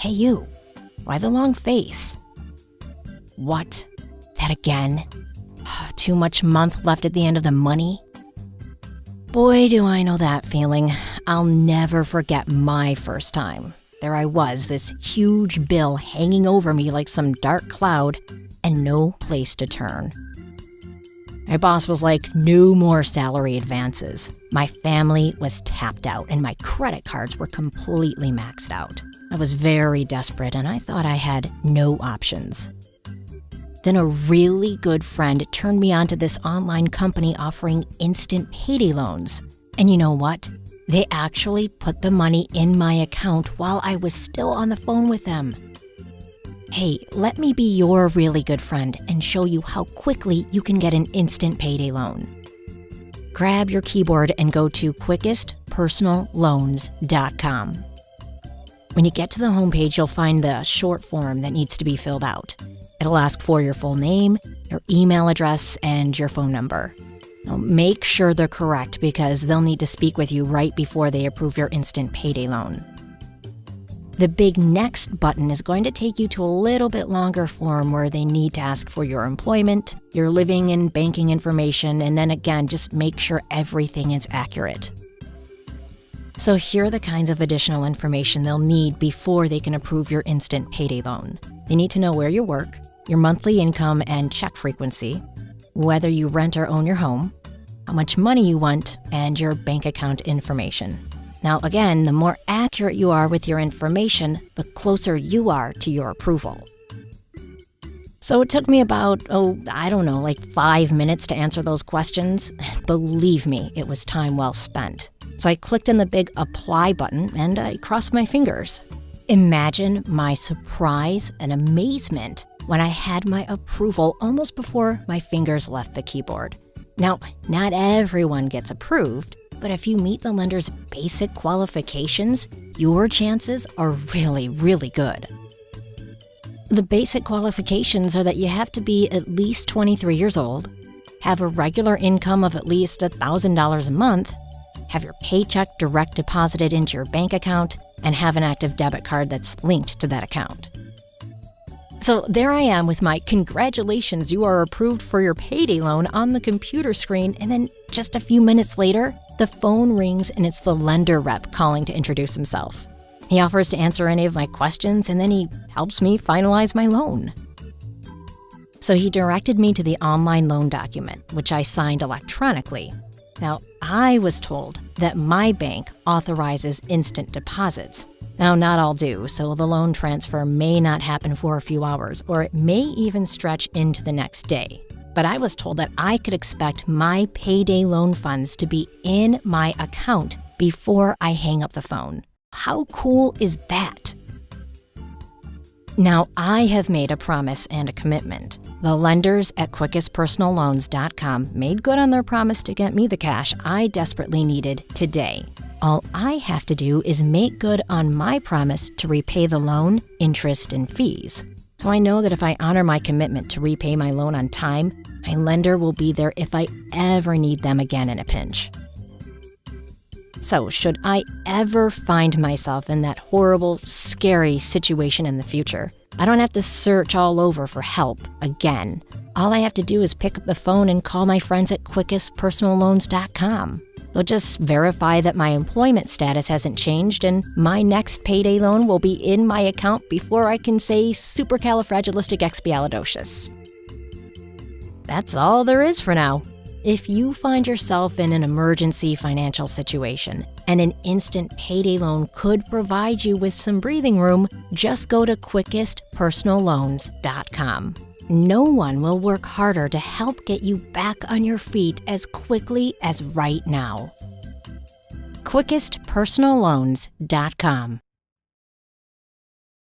Hey you, why the long face? What? That again? Too much month left at the end of the money? Boy, do I know that feeling. I'll never forget my first time. There I was, this huge bill hanging over me like some dark cloud, and no place to turn. My boss was like, no more salary advances. My family was tapped out, and my credit cards were completely maxed out. I was very desperate, and I thought I had no options. Then a really good friend turned me on to this online company offering instant payday loans. And you know what? They actually put the money in my account while I was still on the phone with them. Hey, let me be your really good friend and show you how quickly you can get an instant payday loan. Grab your keyboard and go to quickestpersonalloans.com. When you get to the homepage, you'll find the short form that needs to be filled out. It'll ask for your full name, your email address, and your phone number. Now, make sure they're correct because they'll need to speak with you right before they approve your instant payday loan. The big next button is going to take you to a little bit longer form where they need to ask for your employment, your living and banking information, and then again, just make sure everything is accurate. So here are the kinds of additional information they'll need before they can approve your instant payday loan. They need to know where you work, your monthly income and check frequency, whether you rent or own your home, how much money you want, and your bank account information. Now again, the more accurate you are with your information, the closer you are to your approval. So it took me about, 5 minutes to answer those questions. Believe me, it was time well spent. So I clicked on the big apply button and I crossed my fingers. Imagine my surprise and amazement when I had my approval almost before my fingers left the keyboard. Now, not everyone gets approved, but if you meet the lender's basic qualifications, your chances are really, really good. The basic qualifications are that you have to be at least 23 years old, have a regular income of at least $1,000 a month, have your paycheck direct deposited into your bank account, and have an active debit card that's linked to that account. So there I am with my congratulations, you are approved for your payday loan on the computer screen, and then just a few minutes later, the phone rings and it's the lender rep calling to introduce himself. He offers to answer any of my questions and then he helps me finalize my loan. So he directed me to the online loan document, which I signed electronically. Now, I was told that my bank authorizes instant deposits. Now, not all do, so the loan transfer may not happen for a few hours, or it may even stretch into the next day. But I was told that I could expect my payday loan funds to be in my account before I hang up the phone. How cool is that? Now, I have made a promise and a commitment. The lenders at quickestpersonalloans.com made good on their promise to get me the cash I desperately needed today. All I have to do is make good on my promise to repay the loan, interest, and fees. So I know that if I honor my commitment to repay my loan on time, my lender will be there if I ever need them again in a pinch. So should I ever find myself in that horrible, scary situation in the future, I don't have to search all over for help again. All I have to do is pick up the phone and call my friends at quickestpersonalloans.com. They'll just verify that my employment status hasn't changed and my next payday loan will be in my account before I can say supercalifragilisticexpialidocious. That's all there is for now. If you find yourself in an emergency financial situation and an instant payday loan could provide you with some breathing room, just go to quickestpersonalloans.com. No one will work harder to help get you back on your feet as quickly as right now. quickestpersonalloans.com